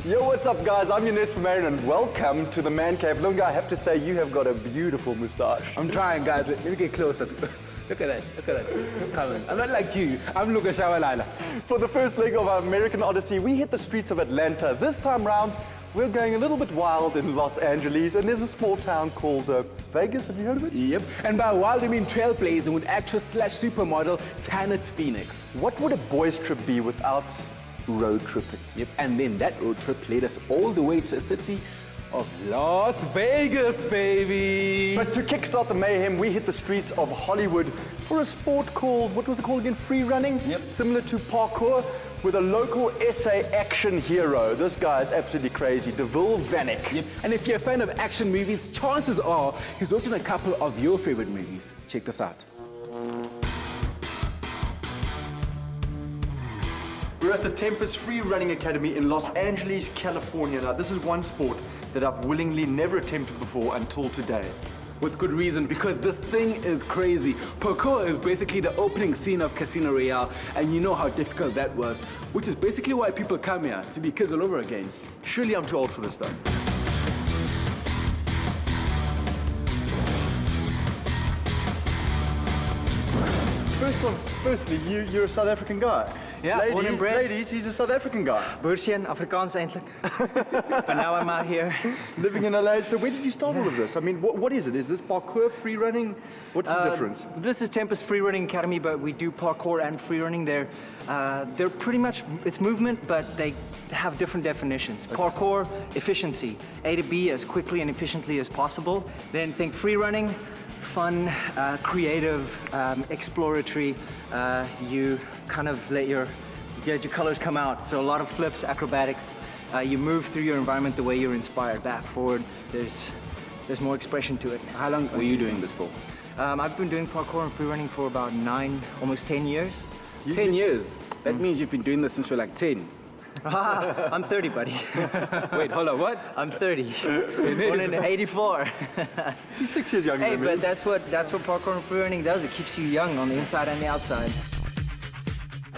Yo, what's up, guys? I'm Janez Vermeiren, and welcome to the Man Cave. Lunga, I have to say, you have got a beautiful moustache. I'm trying, guys. Let me get closer. Look at that. Look at that. It's coming. I'm not like you. I'm Lunga Shabalala. For the first leg of our American Odyssey, we hit the streets of Atlanta. This time round, we're going a little bit wild in Los Angeles, and there's a small town called Vegas. Have you heard of it? Yep. And by wild, I mean trailblazing with actress/supermodel Tanit Phoenix. What would a boys' trip be without road tripping? Yep. And then that road trip led us all the way to a city of Las Vegas, baby. But to kickstart the mayhem, we hit the streets of Hollywood for a sport called, what was it called again? Free running? Yep. Similar to parkour, with a local SA action hero. This guy is absolutely crazy, DeVille Vannik. Yep. And if you're a fan of action movies, chances are he's worked in a couple of your favorite movies. Check this out. We're at the Tempest Free Running Academy in Los Angeles, California. Now, this is one sport that I've willingly never attempted before until today. With good reason, because this thing is crazy. Parkour is basically the opening scene of Casino Royale, and you know how difficult that was, which is basically why people come here, to be kids all over again. Surely I'm too old for this stuff. Firstly, you're a South African guy. Yeah, born and bred. Ladies, he's a South African guy. Boersian, Afrikaans eindelijk. But now I'm out here. Living in LA. So where did you start all of this? I mean, what is it? Is this parkour, free running? What's the difference? This is Tempest Free Running Academy, but we do parkour and free running. They're pretty much, it's movement, but they have different definitions. Okay. Parkour, efficiency. A to B as quickly and efficiently as possible. Then think free running, fun, creative, exploratory. You kind of let your colors come out. So a lot of flips, acrobatics. You move through your environment the way you're inspired. Back, forward. There's more expression to it. How long were you doing this for? I've been doing parkour and free running for about 9, almost 10 years. 10 years? That means you've been doing this since you're like 10. I'm 30, buddy. Wait, hold on, what? I'm 30. Born in 84. He's 6 years younger than me. But that's what parkour and free running does. It keeps you young on the inside and the outside.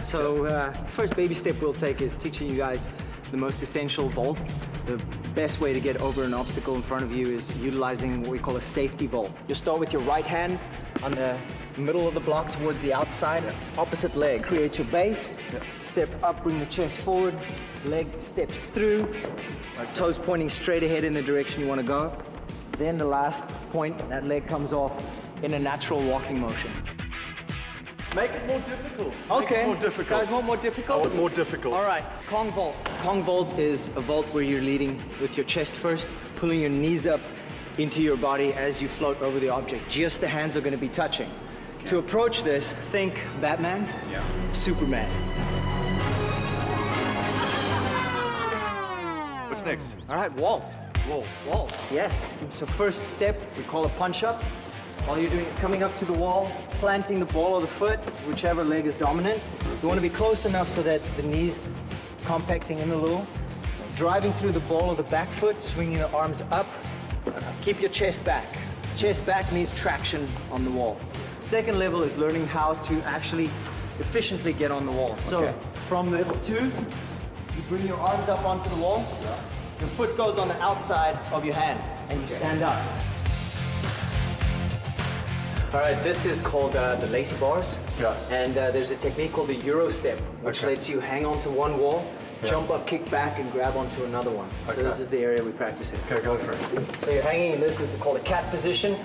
So first baby step we'll take is teaching you guys the most essential vault. The best way to get over an obstacle in front of you is utilizing what we call a safety vault. You'll start with your right hand on the middle of the block towards the outside, opposite leg. Create your base, step up, bring the chest forward, leg steps through, toes pointing straight ahead in the direction you want to go. Then the last point, that leg comes off in a natural walking motion. Make it more difficult. Okay. Make it more difficult. Guys want more difficult? I want more difficult. All right, Kong vault. Kong vault is a vault where you're leading with your chest first, pulling your knees up into your body as you float over the object. Just the hands are going to be touching. Okay. To approach this, think Batman, Superman. What's next? All right, walls. Walls, yes. So first step, we call a punch up. All you're doing is coming up to the wall, planting the ball of the foot, whichever leg is dominant. You want to be close enough so that the knees compacting in a little. Driving through the ball of the back foot, swinging the arms up. Keep your chest back. Chest back needs traction on the wall. Second level is learning how to actually efficiently get on the wall. So from level 2, you bring your arms up onto the wall. Your foot goes on the outside of your hand and you stand up. All right, this is called the lacy bars. Yeah. And there's a technique called the Euro step, which lets you hang onto one wall, jump up, kick back, and grab onto another one. So this is the area we practice in. Okay, go for it. So you're hanging, and this is called a cat position.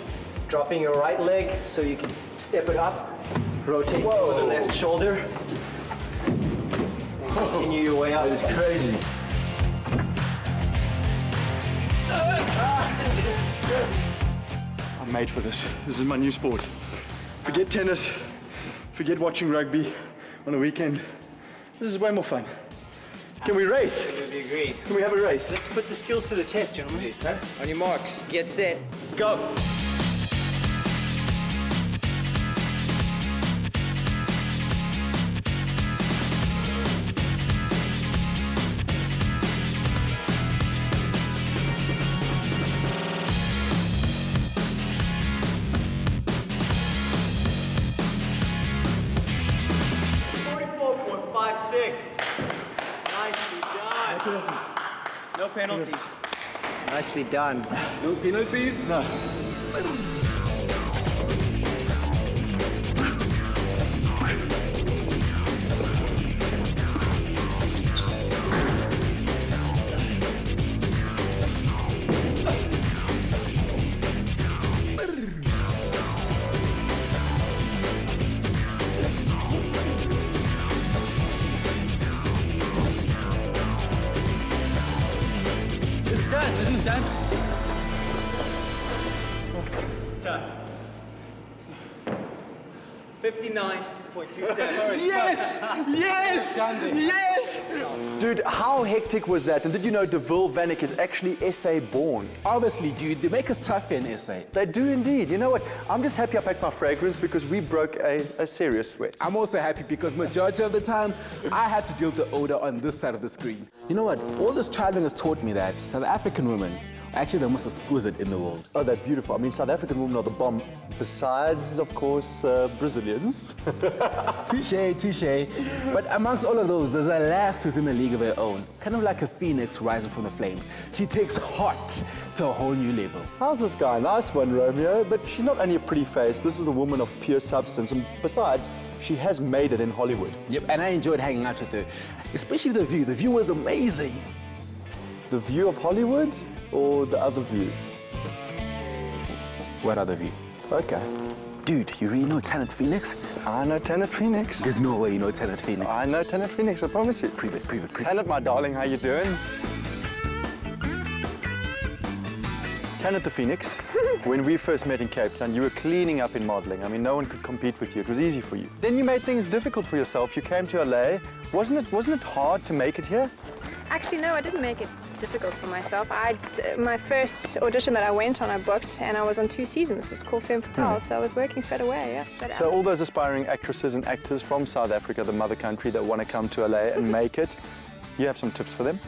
Dropping your right leg so you can step it up, rotate over the left shoulder, and continue your way up. That is crazy. I'm made for this. This is my new sport. Forget tennis, forget watching rugby on a weekend. This is way more fun. Can we race? Absolutely agree. Can we have a race? Let's put the skills to the test, gentlemen. Okay. On your marks, get set, go. No penalties. Nicely done. No penalties? No. It's done, isn't it done? Done. 59.27. Yes! Yes! Yes! Dude, how hectic was that? And did you know DeVille Vannik is actually SA born? Obviously, dude, they make us tough in SA. They do indeed. You know what? I'm just happy I packed my fragrance because we broke a serious sweat. I'm also happy because majority of the time, I had to deal with the odor on this side of the screen. You know what? All this traveling has taught me that South African women are actually the most exquisite in the world. Oh, they're beautiful. I mean, South African women are the bomb. Besides, of course, Brazilians. Touche, touche. But amongst all of those, there's a lass who's in a league of her own. Kind of like a phoenix rising from the flames. She takes hot to a whole new level. How's this guy? Nice one, Romeo. But she's not only a pretty face. This is the woman of pure substance. And besides, she has made it in Hollywood. Yep, and I enjoyed hanging out with her. Especially the view. The view was amazing. The view of Hollywood or the other view? What other view? Okay. Dude, you really know Tanit Phoenix? I know Tanit Phoenix. There's no way you know Tanit Phoenix. I know Tanit Phoenix, I promise you. Prove it. Tanit, my darling, how you doing? Tanit the Phoenix, when we first met in Cape Town, you were cleaning up in modeling. I mean, no one could compete with you. It was easy for you. Then you made things difficult for yourself. You came to LA. Wasn't it hard to make it here? Actually, no, I didn't make it difficult for myself. My first audition that I went on, I booked, and I was on 2 seasons. It was called Femme Fatale, so I was working straight away, yeah. But, So all those aspiring actresses and actors from South Africa, the mother country, that want to come to LA and make it, you have some tips for them?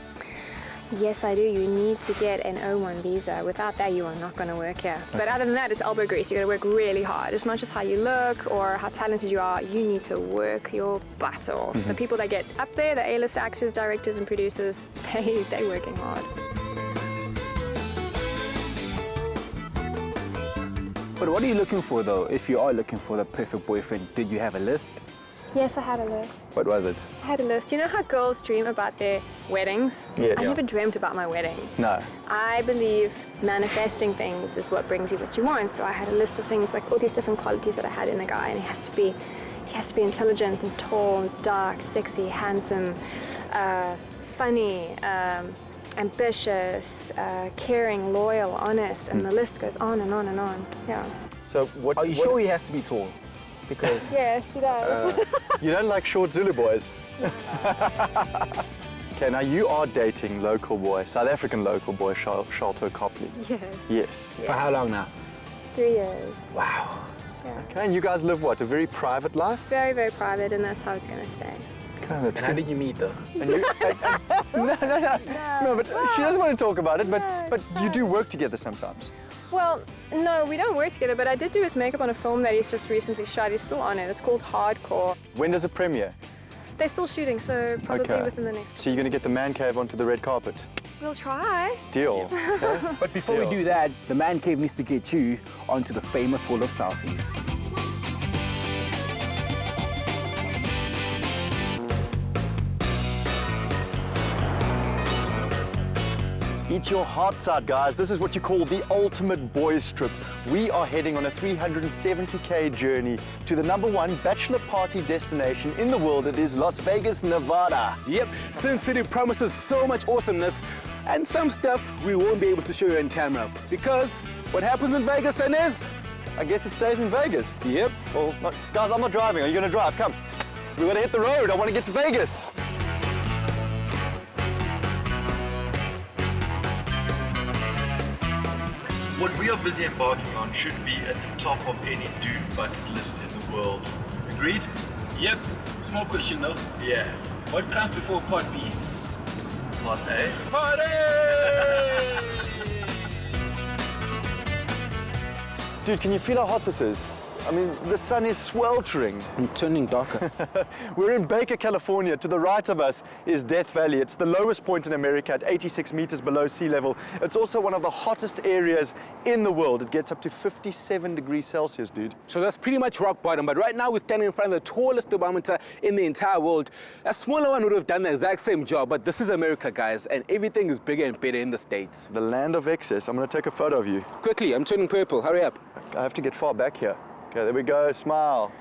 yes, I do. You need to get an O1 visa. Without that, you are not going to work here. But other than that, it's elbow grease. You got to work really hard. It's not just how you look or how talented you are. You need to work your butt off. The people that get up there, the A-list actors, directors, and producers, they're working hard. But what are you looking for, though? If you are looking for the perfect boyfriend, did you have a list? Yes, I had a list. What was it? I had a list. You know how girls dream about their weddings? Yes. I never dreamt about my wedding. No. I believe manifesting things is what brings you what you want. So I had a list of things, like all these different qualities that I had in a guy, and he has to be intelligent and tall and dark, sexy, handsome, funny, ambitious, caring, loyal, honest, and the list goes on and on and on. Yeah. So what? Are you sure he has to be tall? Because Yes, he does. You don't like short Zulu boys? Okay, now you are dating local boy, South African local boy, Shalto Copley. Yes. Yes. for how long now? 3 years. Wow. Yeah. Okay, and you guys live what? A very private life? Very, very private, and that's how it's going to stay. Okay, that's And how did you meet, though? And you, no, but she doesn't want to talk about it. But you do work together sometimes. Well, no, we don't work together, but I did do his makeup on a film that he's just recently shot. He's still on it. It's called Hardcore. When does it premiere? They're still shooting, so probably Okay. within the next. So you're going to get the man cave onto the red carpet. We'll try. Deal. Okay? But before we do that, the man cave needs to get you onto the famous wall of selfies. Eat your hearts out, guys. This is what you call the ultimate boys trip. We are heading on a 370k journey to the #1 bachelor party destination in the world. It is Las Vegas, Nevada. Yep, Sin City promises so much awesomeness and some stuff we won't be able to show you on camera. Because what happens in Vegas, Janez? I guess it stays in Vegas. Yep. Well, guys, I'm not driving. Are you going to drive? Come. We're going to hit the road. I want to get to Vegas. What we are busy embarking on should be at the top of any dude bucket list in the world. Agreed? Yep. Small question though. Yeah. What comes before part B? Part A. Party! Dude, can you feel how hot this is? I mean, the sun is sweltering. I'm turning darker. We're in Baker, California. To the right of us is Death Valley. It's the lowest point in America at 86 meters below sea level. It's also one of the hottest areas in the world. It gets up to 57 degrees Celsius, dude. So that's pretty much rock bottom, but right now we're standing in front of the tallest thermometer in the entire world. A smaller one would have done the exact same job, but this is America, guys, and everything is bigger and better in the States. The land of excess. I'm gonna take a photo of you. Quickly, I'm turning purple, hurry up. I have to get far back here. Okay, there we go, smile.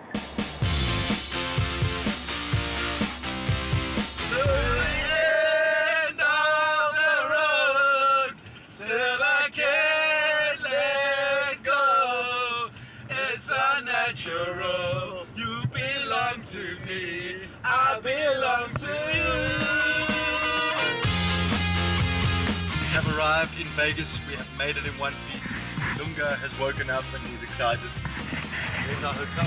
You belong to me, I belong to you. We have arrived in Vegas. We have made it in one piece. Lunga has woken up and he's excited. Here's our hotel.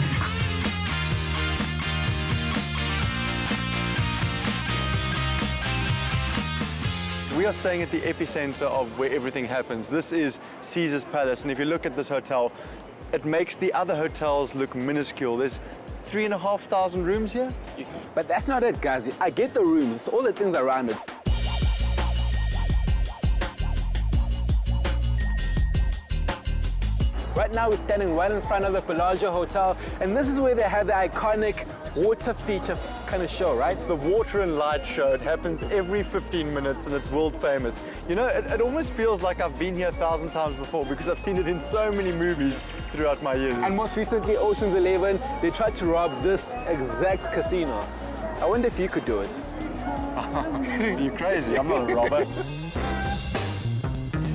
We are staying at the epicenter of where everything happens. This is Caesar's Palace, and if you look at this hotel, it makes the other hotels look minuscule. There's 3,500 rooms here. But that's not it, guys. I get the rooms, it's all the things around it. Right now we're standing right in front of the Bellagio Hotel, and this is where they have the iconic water feature kind of show, right? It's the water and light show. It happens every 15 minutes and it's world famous. You know, it almost feels like I've been here 1,000 times before because I've seen it in so many movies throughout my years. And most recently, Ocean's 11, they tried to rob this exact casino. I wonder if you could do it. Are you crazy? I'm not a robber.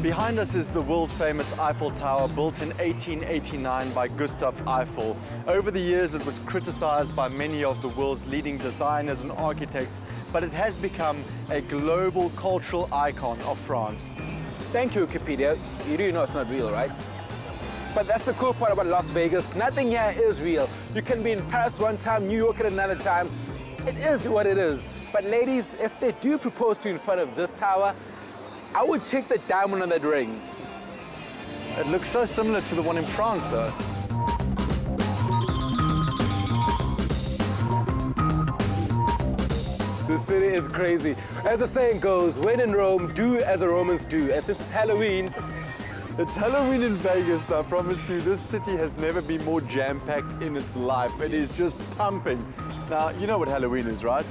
Behind us is the world-famous Eiffel Tower, built in 1889 by Gustav Eiffel. Over the years, it was criticized by many of the world's leading designers and architects, but it has become a global cultural icon of France. Thank you, Wikipedia. You do know it's not real, right? But that's the cool part about Las Vegas. Nothing here is real. You can be in Paris one time, New York at another time. It is what it is. But ladies, if they do propose to you in front of this tower, I would check the diamond on that ring. It looks so similar to the one in France, though. The city is crazy. As the saying goes, when in Rome, do as the Romans do. And since it's Halloween, It's Halloween in Vegas, and I promise you, this city has never been more jam-packed in its life. It is just pumping. Now, you know what Halloween is, right?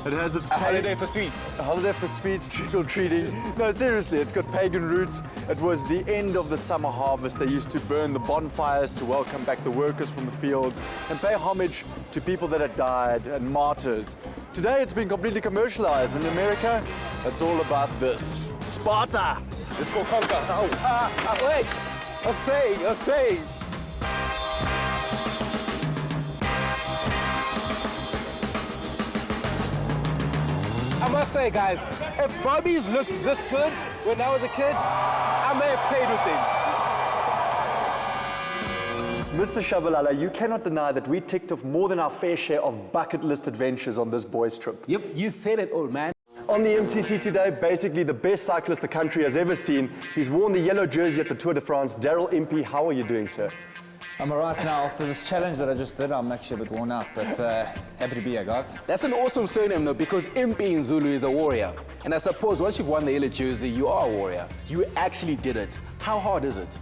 It has its a holiday for sweets. A holiday for sweets, trick-or-treating. No, seriously, it's got pagan roots. It was the end of the summer harvest. They used to burn the bonfires to welcome back the workers from the fields and pay homage to people that had died and martyrs. Today, it's been completely commercialized. In America, it's all about this. Sparta! Let's go conquer. Wait! I was playing. I must say, guys, if Barbies looked this good when I was a kid, I may have played with them. Mr. Shabalala, you cannot deny that we ticked off more than our fair share of bucket list adventures on this boys' trip. Yep, you said it, old man. On the MCC today, basically the best cyclist the country has ever seen. He's worn the yellow jersey at the Tour de France. Daryl Impey, how are you doing, sir? I'm all right now. After this challenge that I just did, I'm actually a bit worn out, but happy to be here, guys. That's an awesome surname, though, because Impey in Zulu is a warrior. And I suppose once you've won the yellow jersey, you are a warrior. You actually did it. How hard is it?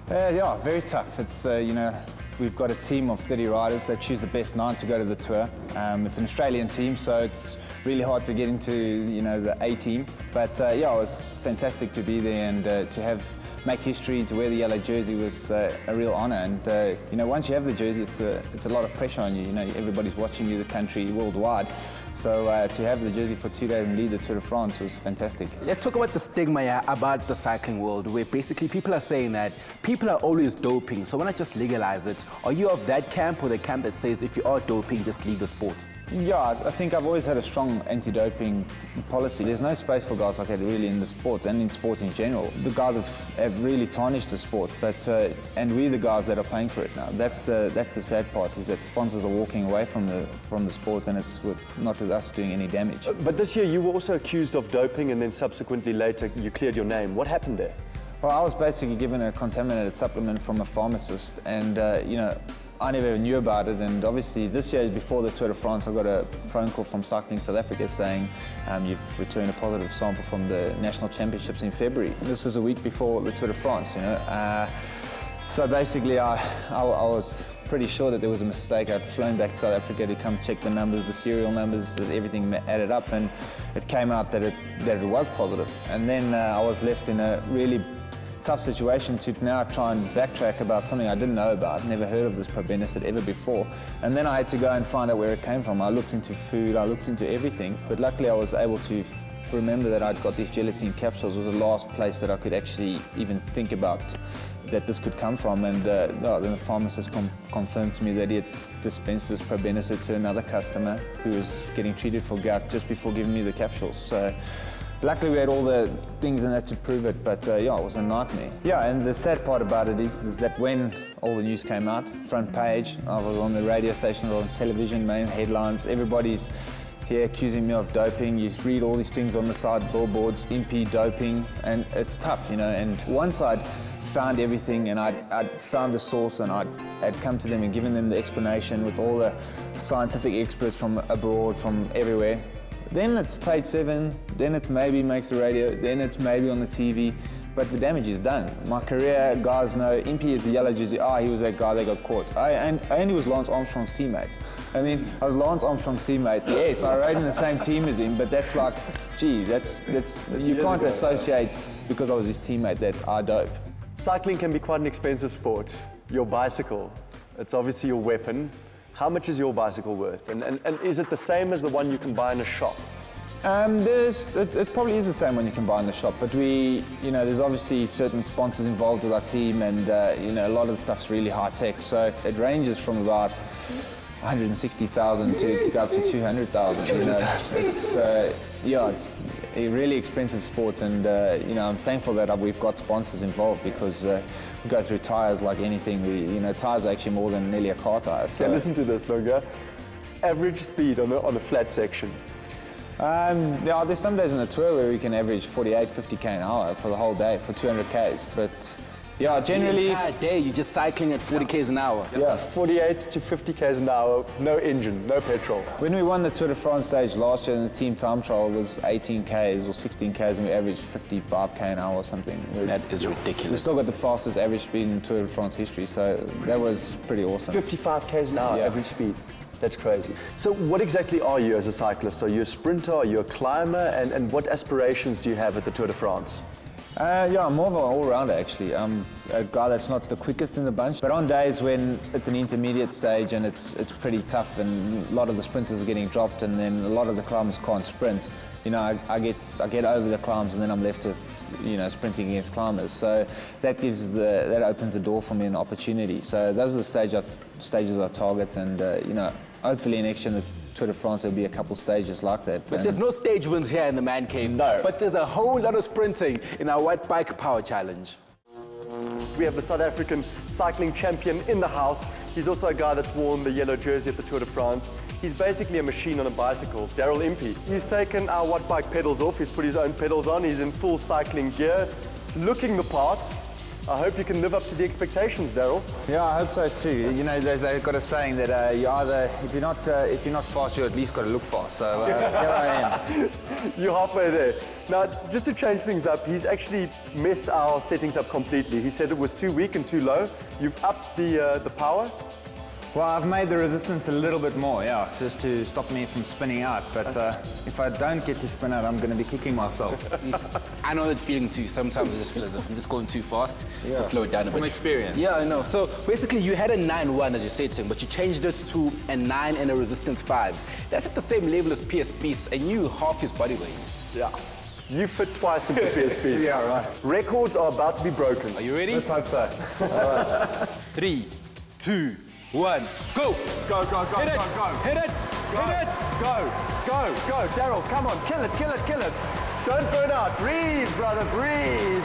Yeah, very tough. It's, you know, we've got a team of 30 riders. They choose the best 9 to go to the Tour. It's an Australian team, so it's really hard to get into, you know, the A team. But yeah, it was fantastic to be there and to make history, to wear the yellow jersey was a real honour. And you know, once you have the jersey, it's a lot of pressure on you. You know, everybody's watching you, the country, worldwide. So to have the jersey for 2 days and lead the Tour de France was fantastic. Let's talk about the stigma here about the cycling world, where basically people are saying that people are always doping, so why not just legalize it? Are you of that camp or the camp that says if you are doping, just leave the sport? Yeah, I think I've always had a strong anti-doping policy. There's no space for guys like that really in the sport and in sport in general. The guys have really tarnished the sport, but and we're the guys that are paying for it now. That's the sad part, is that sponsors are walking away from the sport, and it's not with us doing any damage. But this year you were also accused of doping, and then subsequently later you cleared your name. What happened there? Well, I was basically given a contaminated supplement from a pharmacist, and you know, I never knew about it, and obviously this year, before the Tour de France, I got a phone call from Cycling South Africa saying you've returned a positive sample from the National Championships in February. This was a week before the Tour de France, you know. So basically I was pretty sure that there was a mistake. I'd flown back to South Africa to come check the numbers, the serial numbers, everything added up, and it came out that it was positive. And then I was left in a really tough situation to now try and backtrack about something I didn't know about, never heard of this probenecid ever before. And then I had to go and find out where it came from. I looked into food, I looked into everything, but luckily I was able to remember that I'd got these gelatin capsules. It was the last place that I could actually even think about that this could come from, and then the pharmacist confirmed to me that he had dispensed this probenecid to another customer who was getting treated for gout just before giving me the capsules. So luckily we had all the things in that to prove it, but yeah, it was a nightmare. Yeah, and the sad part about it is that when all the news came out, front page, I was on the radio station, on television, main headlines, everybody's here accusing me of doping. You read all these things on the side, billboards, MP doping, and it's tough, you know. And once I'd found everything and I'd found the source and I'd come to them and given them the explanation with all the scientific experts from abroad, from everywhere, then it's page 7, then it maybe makes the radio, then it's maybe on the TV, but the damage is done. My career, guys know, Impy is the yellow jersey, he was that guy that got caught. I only was Lance Armstrong's teammate. I mean, I was Lance Armstrong's teammate. Yes, I rode in the same team as him, but that's like, gee, that's you can't associate because I was his teammate that I dope. Cycling can be quite an expensive sport. Your bicycle, it's obviously your weapon. How much is your bicycle worth? And is it the same as the one you can buy in a shop? It probably is the same one you can buy in the shop, but there's obviously certain sponsors involved with our team, and a lot of the stuff's really high tech. So it ranges from about 160,000 to go up to 200,000. You know, it's a really expensive sport, and I'm thankful that we've got sponsors involved, because we go through tires like anything. Tires are actually more than nearly a car tire. So. Yeah, listen to this, Lunga. Average speed on a flat section. There's some days on the tour where we can average 48, 50k an hour for the whole day for 200 k's, but yeah, generally the entire day you're just cycling at 40 k's an hour. Yeah, 48 to 50 k's an hour, no engine, no petrol. When we won the Tour de France stage last year, and the team time trial was 18 k's or 16 k's, and we averaged 55k an hour or something. That is ridiculous. We still got the fastest average speed in Tour de France history, so that was pretty awesome. 55 k's an hour average speed. That's crazy. So what exactly are you as a cyclist? Are you a sprinter? Are you a climber? And what aspirations do you have at the Tour de France? I'm more of an all-rounder, actually. I'm a guy that's not the quickest in the bunch, but on days when it's an intermediate stage and it's pretty tough, and a lot of the sprinters are getting dropped, and then a lot of the climbers can't sprint, I get over the climbs, and then I'm left with sprinting against climbers. So that opens the door for me, an opportunity. So those are the stages I target, and hopefully next year in the Tour de France there'll be a couple stages like that. But there's no stage wins here in the Man Cave. No. But there's a whole lot of sprinting in our White Bike Power Challenge. We have the South African cycling champion in the house. He's also a guy that's worn the yellow jersey at the Tour de France. He's basically a machine on a bicycle, Daryl Impey. He's taken our Watt Bike pedals off, he's put his own pedals on, he's in full cycling gear, looking the part. I hope you can live up to the expectations, Daryl. Yeah, I hope so too. They've got a saying that if you're not fast, you at least got to look fast. So here I am. You're halfway there. Now, just to change things up, he's actually messed our settings up completely. He said it was too weak and too low. You've upped the power. Well, I've made the resistance a little bit more, just to stop me from spinning out. But if I don't get to spin out, I'm going to be kicking myself. I know that feeling too. Sometimes I just feel as if I'm just going too fast, so slow it down a bit. From experience. Yeah, I know. So basically you had a 9.1 as your setting, but you changed it to a 9 and a resistance 5. That's at the same level as PSP's, and you half his body weight. Yeah. You fit twice into PSP's. Yeah, right. Records are about to be broken. Are you ready? Let's hope so. All right. 3, 2, 1, go! Go, go, go, Hit it! go, go. Hit it! Go, Hit it! go, Daryl, come on, kill it. Don't burn out, breathe, brother, breathe.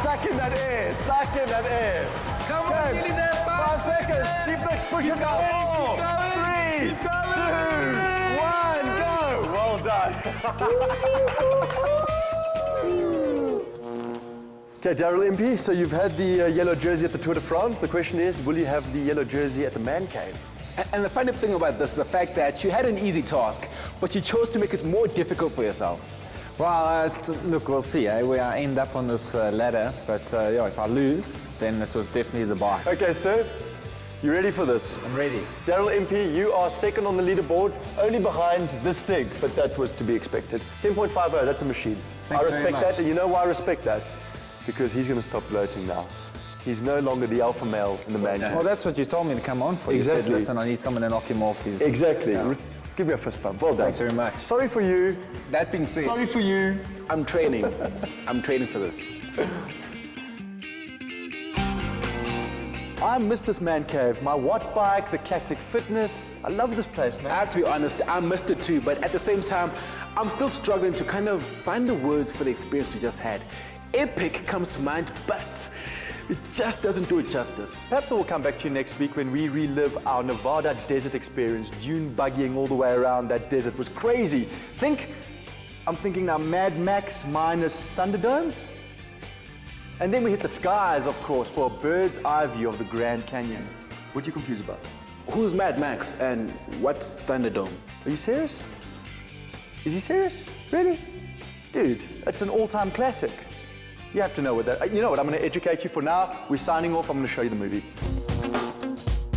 Suck in that air. Come on, nearly there, 5 seconds, keep pushing down. 4, 3, 2, 1, go. Well done. Okay, Daryl Impey, so you've had the yellow jersey at the Tour de France. The question is, will you have the yellow jersey at the Man Cave? And the funny thing about this is the fact that you had an easy task, but you chose to make it more difficult for yourself. Well, look, we'll see. We are aimed up on this ladder, but yeah, if I lose, then it was definitely the bike. Okay, sir, you ready for this? I'm ready. Daryl Impey, you are second on the leaderboard, only behind the Stig, but that was to be expected. 10.50, that's a machine. Thanks I very respect much. that, and you know why I respect that? Because he's going to stop gloating now. He's no longer the alpha male in the Man Cave. Well, that's what you told me to come on for. Exactly. You said, listen, I need someone to knock him off his... Exactly. Yeah. Give me a fist bump. Well done. Thanks very much. Sorry for you. That being said, Sorry for you. I'm training. I'm training for this. I miss this Man Cave. My watt bike, the Cactic Fitness. I love this place, I man. have to be honest, I missed it too, but at the same time, I'm still struggling to kind of find the words for the experience we just had. Epic comes to mind, but it just doesn't do it justice. Perhaps we'll come back to you next week when we relive our Nevada desert experience. Dune buggying all the way around that desert was crazy. I'm thinking now Mad Max minus Thunderdome. And then we hit the skies, of course, for a bird's eye view of the Grand Canyon. What are you confused about? Who's Mad Max and what's Thunderdome? Are you serious? Is he serious? Really? Dude, it's an all-time classic. You have to know what that... You know what, I'm going to educate you for now. We're signing off. I'm going to show you the movie.